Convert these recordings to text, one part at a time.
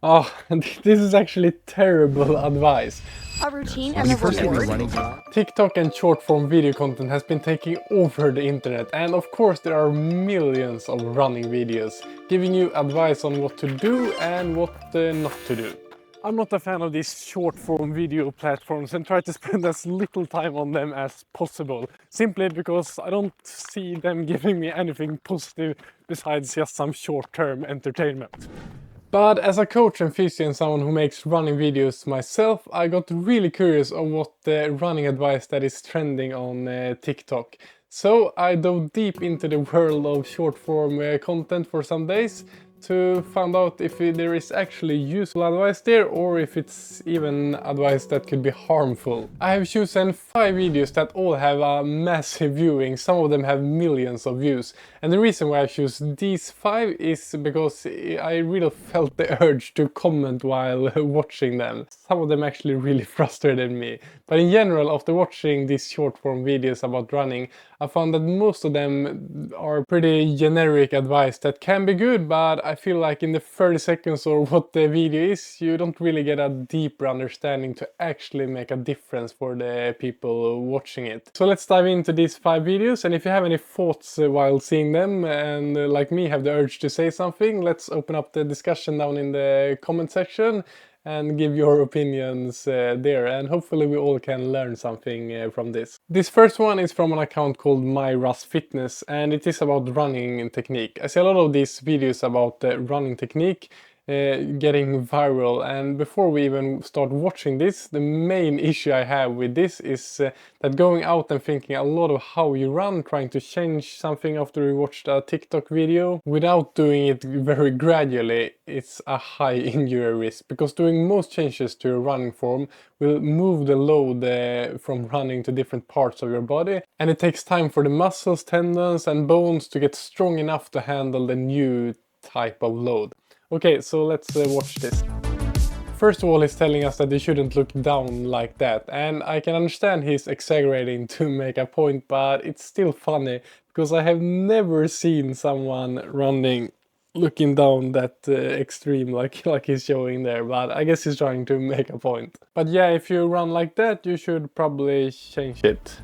Oh, this is actually terrible advice. A routine When and you a first hit the reward. running track, TikTok and short form video content has been taking over the internet, and of course there are millions of running videos giving you advice on what to do and what not to do. I'm not a fan of these short form video platforms and try to spend as little time on them as possible, simply because I don't see them giving me anything positive besides just some short-term entertainment. But as a coach and physio and someone who makes running videos myself, I got really curious on what running advice that is trending on TikTok. So I dove deep into the world of short form content for some days to find out if there is actually useful advice there or if it's even advice that could be harmful. I have chosen 5 videos that all have a massive viewing, some of them have millions of views. And the reason why I choose these 5 is because I really felt the urge to comment while watching them. Some of them actually really frustrated me. But in general, after watching these short form videos about running, I found that most of them are pretty generic advice that can be good, but I feel like in the 30 seconds or what the video is, you don't really get a deeper understanding to actually make a difference for the people watching it. So let's dive into these 5 videos, and if you have any thoughts while seeing them and like me have the urge to say something, let's open up the discussion down in the comment section and give your opinions there, and hopefully we all can learn something from this. This first one is from an account called My Russ Fitness, and it is about running technique. I see a lot of these videos about running technique getting viral, and before we even start watching this, the main issue I have with this is that going out and thinking a lot of how you run, trying to change something after you watched a TikTok video without doing it very gradually, it's a high injury risk, because doing most changes to your running form will move the load from running to different parts of your body, and it takes time for the muscles, tendons and bones to get strong enough to handle the new type of load. Okay, so let's watch this. First of all, he's telling us that you shouldn't look down like that, and I can understand he's exaggerating to make a point, but it's still funny because I have never seen someone running looking down that extreme like he's showing there, but I guess he's trying to make a point. But yeah, if you run like that, you should probably change it.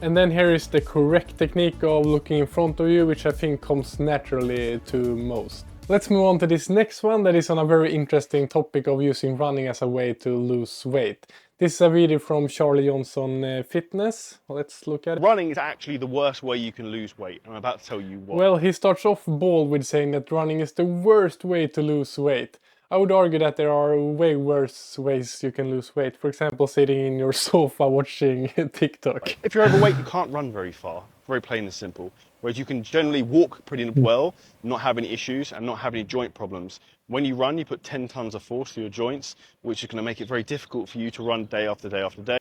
And then here is the correct technique of looking in front of you, which I think comes naturally to most. Let's move on to this next one that is on a very interesting topic of using running as a way to lose weight. This is a video from Charlie Johnson Fitness. Let's look at it. Running is actually the worst way you can lose weight. I'm about to tell you why. Well, he starts off bold with saying that running is the worst way to lose weight. I would argue that there are way worse ways you can lose weight. For example, sitting in your sofa watching TikTok. If you're overweight, you can't run very far. Very plain and simple. Whereas you can generally walk pretty well, not have any issues and not have any joint problems. When you run, you put 10 tons of force through your joints, which is going to make it very difficult for you to run day after day after day.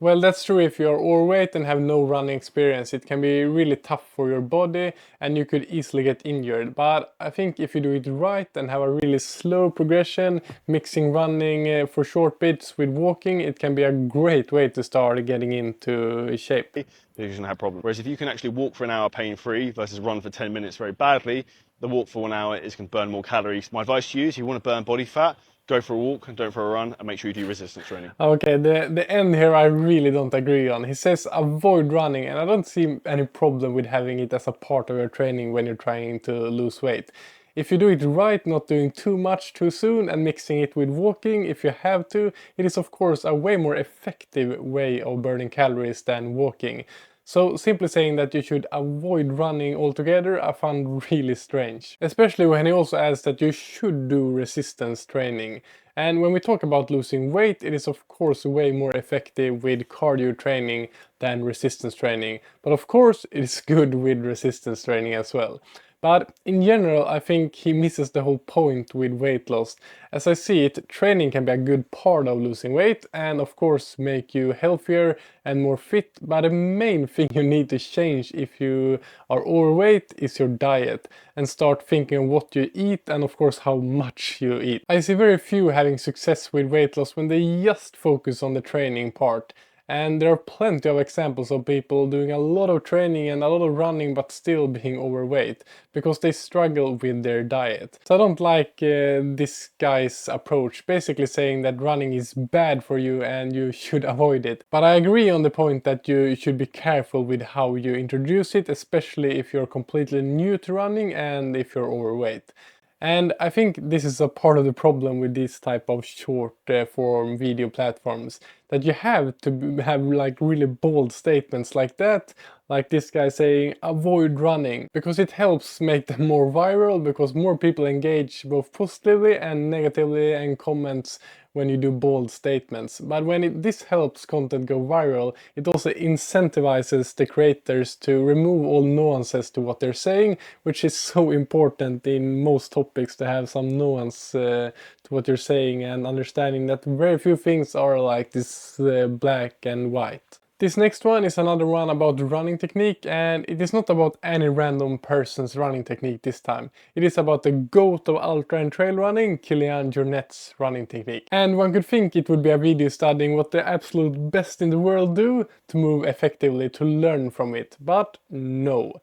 Well, that's true if you're overweight and have no running experience. It can be really tough for your body and you could easily get injured. But I think if you do it right and have a really slow progression, mixing running for short bits with walking, it can be a great way to start getting into shape. You're going to have problems. Whereas if you can actually walk for an hour pain-free versus run for 10 minutes very badly, the walk for 1 hour is going to burn more calories. My advice to you is if you want to burn body fat, go for a walk and don't for a run, and make sure you do resistance training. Okay, the end here I really don't agree on. He says avoid running, and I don't see any problem with having it as a part of your training when you're trying to lose weight. If you do it right, not doing too much too soon and mixing it with walking if you have to, it is of course a way more effective way of burning calories than walking. So simply saying that you should avoid running altogether I found really strange. Especially when he also adds that you should do resistance training. And when we talk about losing weight, it is of course way more effective with cardio training than resistance training. But of course it is good with resistance training as well. But in general, I think he misses the whole point with weight loss. As I see it, training can be a good part of losing weight and of course make you healthier and more fit, but the main thing you need to change if you are overweight is your diet and start thinking of what you eat and of course how much you eat. I see very few having success with weight loss when they just focus on the training part. And there are plenty of examples of people doing a lot of training and a lot of running but still being overweight because they struggle with their diet. So I don't like this guy's approach, basically saying that running is bad for you and you should avoid it. But I agree on the point that you should be careful with how you introduce it, especially if you're completely new to running and if you're overweight. And I think this is a part of the problem with this type of short form video platforms, that you have to have like really bold statements like that, like this guy saying avoid running, because it helps make them more viral, because more people engage both positively and negatively and comments when you do bold statements. But when this helps content go viral, it also incentivizes the creators to remove all nuances to what they're saying, which is so important in most topics, to have some nuance to what you're saying and understanding that very few things are like this black and white. This next one is another one about running technique, and it is not about any random person's running technique this time. It is about the GOAT of ultra and trail running, Kilian Jornet's running technique. And one could think it would be a video studying what the absolute best in the world do to move effectively, to learn from it, but no.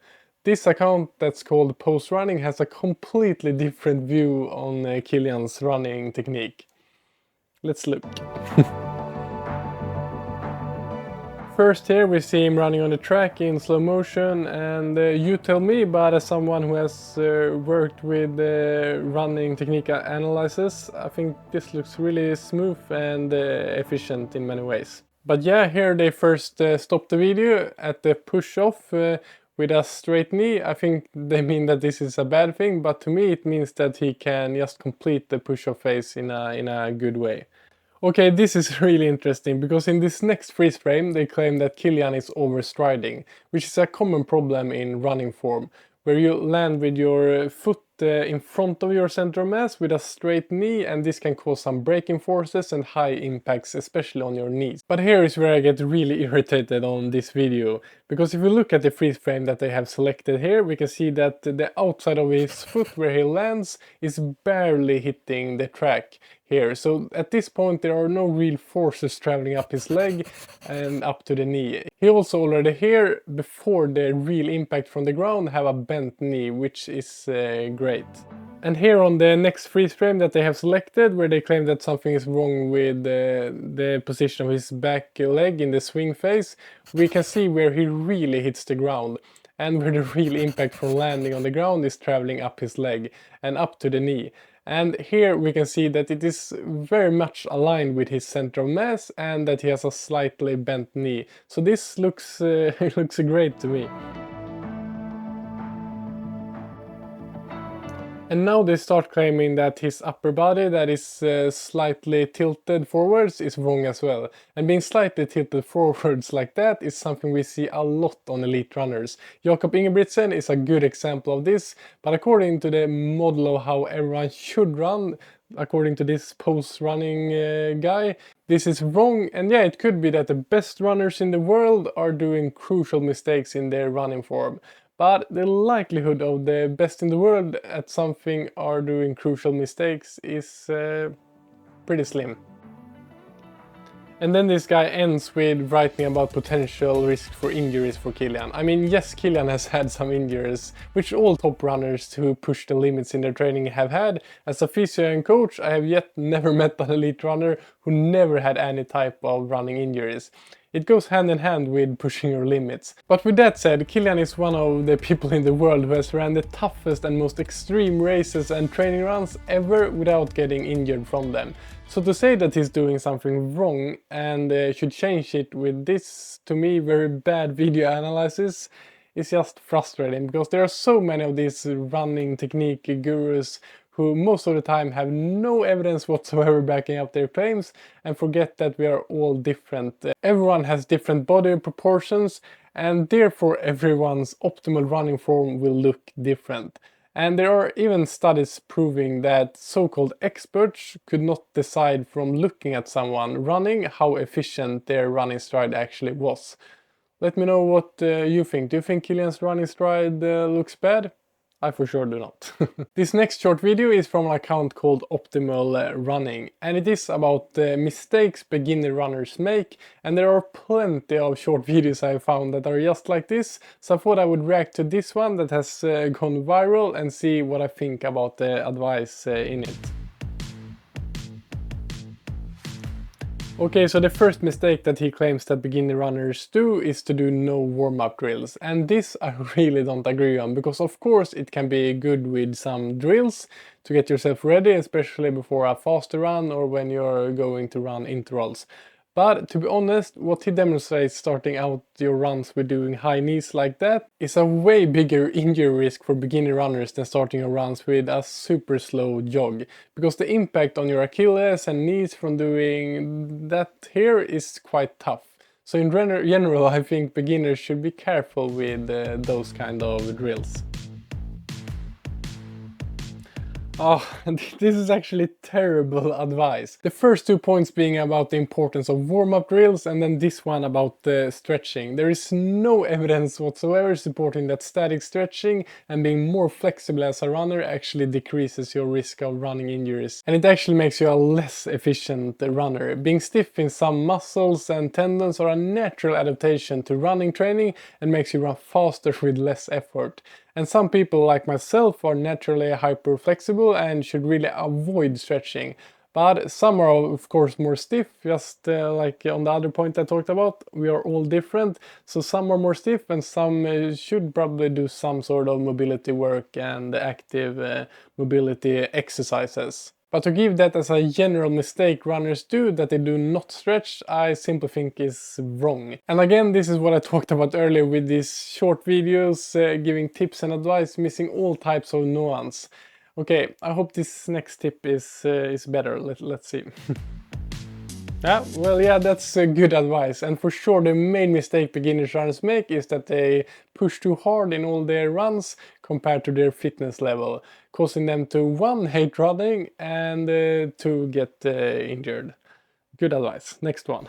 This account that's called Post Running has a completely different view on Kilian's running technique. Let's look. First here we see him running on the track in slow motion, and you tell me, but as someone who has worked with running technique analysis, I think this looks really smooth and efficient in many ways. But yeah, here they first stop the video at the push-off with a straight knee. I think they mean that this is a bad thing, but to me it means that he can just complete the push-off phase in a good way. Okay, this is really interesting, because in this next freeze frame they claim that Kilian is overstriding, which is a common problem in running form, where you land with your foot in front of your center of mass with a straight knee, and this can cause some braking forces and high impacts, especially on your knees. But here is where I get really irritated on this video, because if you look at the freeze frame that they have selected here, we can see that the outside of his foot where he lands is barely hitting the track here. So at this point there are no real forces traveling up his leg and up to the knee. He also already here, before the real impact from the ground, have a bent knee, which is great. And here on the next freeze frame that they have selected, where they claim that something is wrong with the position of his back leg in the swing phase, we can see where he really hits the ground, and where the real impact from landing on the ground is traveling up his leg and up to the knee. And here we can see that it is very much aligned with his center of mass, and that he has a slightly bent knee. So this looks looks great to me. And now they start claiming that his upper body that is slightly tilted forwards is wrong as well. And being slightly tilted forwards like that is something we see a lot on elite runners. Jakob Ingebrigtsen is a good example of this, but according to the model of how everyone should run, according to this post-running guy, this is wrong. And yeah, it could be that the best runners in the world are doing crucial mistakes in their running form. But the likelihood of the best in the world at something are doing crucial mistakes is pretty slim. And then this guy ends with writing about potential risk for injuries for Kilian. I mean, yes, Kilian has had some injuries, which all top runners who push the limits in their training have had. As a physio and coach, I have yet never met an elite runner who never had any type of running injuries. It goes hand in hand with pushing your limits. But with that said, Kilian is one of the people in the world who has ran the toughest and most extreme races and training runs ever without getting injured from them. So to say that he's doing something wrong and should change it with this, to me, very bad video analysis is just frustrating, because there are so many of these running technique gurus who most of the time have no evidence whatsoever backing up their claims, and forget that we are all different. Everyone has different body proportions, and therefore everyone's optimal running form will look different. And there are even studies proving that so-called experts could not decide from looking at someone running how efficient their running stride actually was. Let me know what you think. Do you think Kilian's running stride looks bad? I for sure do not. This next short video is from an account called Optimal Running, and it is about the mistakes beginner runners make, and there are plenty of short videos I found that are just like this, so I thought I would react to this one that has gone viral and see what I think about the advice in it. Okay, so the first mistake that he claims that beginner runners do is to do no warm-up drills, and this I really don't agree on, because of course it can be good with some drills to get yourself ready, especially before a faster run or when you're going to run intervals. But to be honest, what he demonstrates starting out your runs with doing high knees like that is a way bigger injury risk for beginner runners than starting your runs with a super slow jog. Because the impact on your Achilles and knees from doing that here is quite tough. So in general, I think beginners should be careful with those kind of drills. Oh, this is actually terrible advice. The first 2 points being about the importance of warm-up drills, and then this one about stretching. There is no evidence whatsoever supporting that static stretching and being more flexible as a runner actually decreases your risk of running injuries. And it actually makes you a less efficient runner. Being stiff in some muscles and tendons are a natural adaptation to running training and makes you run faster with less effort. And some people like myself are naturally hyper flexible and should really avoid stretching. But some are of course more stiff, just like on the other point I talked about. We are all different, so some are more stiff and some should probably do some sort of mobility work and active mobility exercises. But to give that as a general mistake runners do, that they do not stretch, I simply think is wrong. And again, this is what I talked about earlier with these short videos, giving tips and advice, missing all types of nuance. Okay, I hope this next tip is better. Let's see. Yeah, that's good advice, and for sure the main mistake beginners runners make is that they push too hard in all their runs compared to their fitness level, causing them to 1. Hate running and 2. Get injured. Good advice. Next one.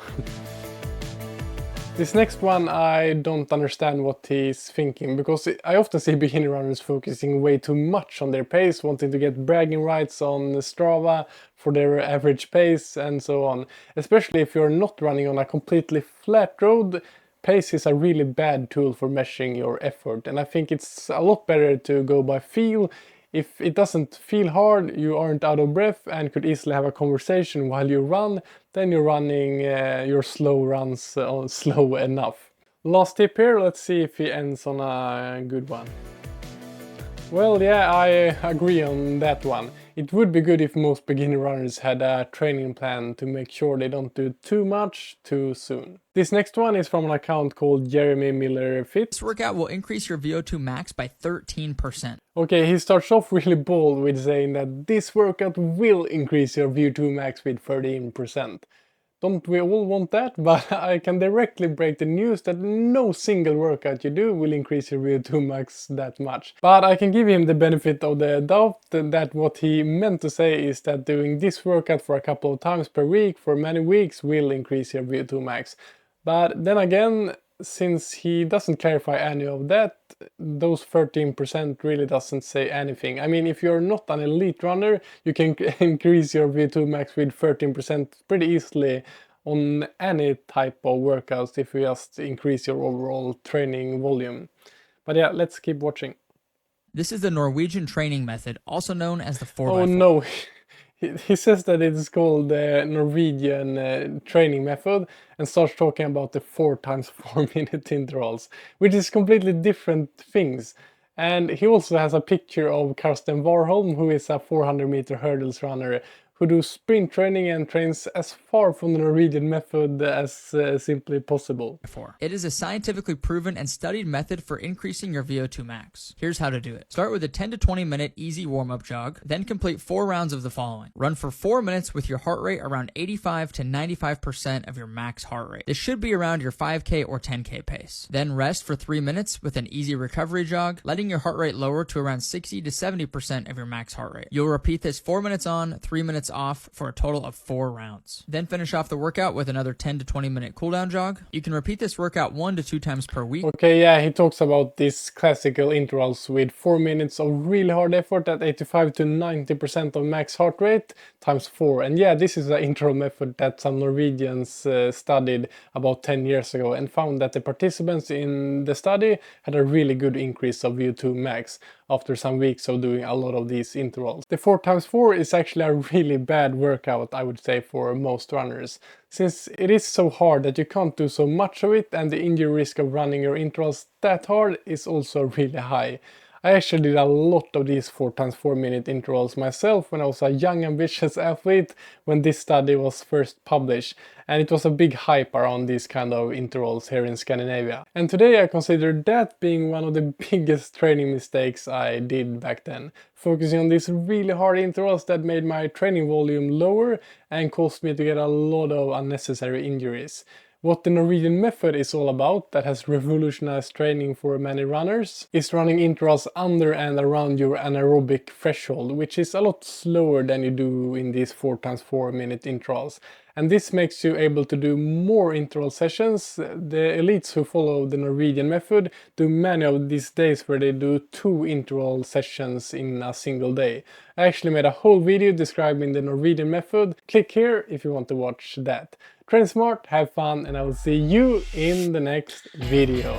This next one I don't understand what he's thinking, because I often see beginner runners focusing way too much on their pace, wanting to get bragging rights on Strava for their average pace and so on. Especially if you're not running on a completely flat road, pace is a really bad tool for measuring your effort, and I think it's a lot better to go by feel. If it doesn't feel hard, you aren't out of breath and could easily have a conversation while you run, then you're running your slow runs slow enough. Last tip here, let's see if he ends on a good one. Well, yeah, I agree on that one. It would be good if most beginner runners had a training plan to make sure they don't do too much too soon. This next one is from an account called Jeremy Miller Fit. This workout will increase your VO2 max by 13%. Okay, he starts off really bold with saying that this workout will increase your VO2 max with 13%. Don't we all want that? But I can directly break the news that no single workout you do will increase your VO2 max that much. But I can give him the benefit of the doubt that what he meant to say is that doing this workout for a couple of times per week for many weeks will increase your VO2 max. But then again, since he doesn't clarify any of that, those 13% really doesn't say anything. I mean, if you're not an elite runner, you can increase your VO2 max with 13% pretty easily on any type of workouts if you just increase your overall training volume. But yeah, let's keep watching. This is the Norwegian training method, also known as the 4x4. Oh no! He says that it is called the Norwegian training method and starts talking about the 4 times 4 minute intervals, which is completely different things. And he also has a picture of Karsten Warholm, who is a 400 meter hurdles runner, who do sprint training and trains as far from the Norwegian method as simply possible. It is a scientifically proven and studied method for increasing your VO2 max. Here's how to do it. Start with a 10 to 20 minute easy warm-up jog, then complete 4 rounds of the following. Run for 4 minutes with your heart rate around 85 to 95% of your max heart rate. This should be around your 5K or 10K pace. Then rest for 3 minutes with an easy recovery jog, letting your heart rate lower to around 60 to 70% of your max heart rate. You'll repeat this 4 minutes on, 3 minutes off for a total of 4 rounds. Then finish off the workout with another 10 to 20 minute cooldown jog. You can repeat this workout 1 to 2 times per week. Okay, yeah, he talks about these classical intervals with 4 minutes of really hard effort at 85 to 90% of max heart rate times 4. And yeah, this is an interval method that some Norwegians studied about 10 years ago and found that the participants in the study had a really good increase of VO2 max after some weeks of doing a lot of these intervals. The 4x4 is actually a really bad workout, I would say, for most runners, since it is so hard that you can't do so much of it, and the injury risk of running your intervals that hard is also really high. I actually did a lot of these 4x4 minute intervals myself when I was a young ambitious athlete when this study was first published, and it was a big hype around these kind of intervals here in Scandinavia. And today I consider that being one of the biggest training mistakes I did back then, focusing on these really hard intervals that made my training volume lower and caused me to get a lot of unnecessary injuries. What the Norwegian method is all about, that has revolutionized training for many runners, is running intervals under and around your anaerobic threshold, which is a lot slower than you do in these 4x4 minute intervals. And this makes you able to do more interval sessions. The elites who follow the Norwegian method do many of these days where they do 2 interval sessions in a single day. I actually made a whole video describing the Norwegian method. Click here if you want to watch that. Train smart, have fun, and I will see you in the next video.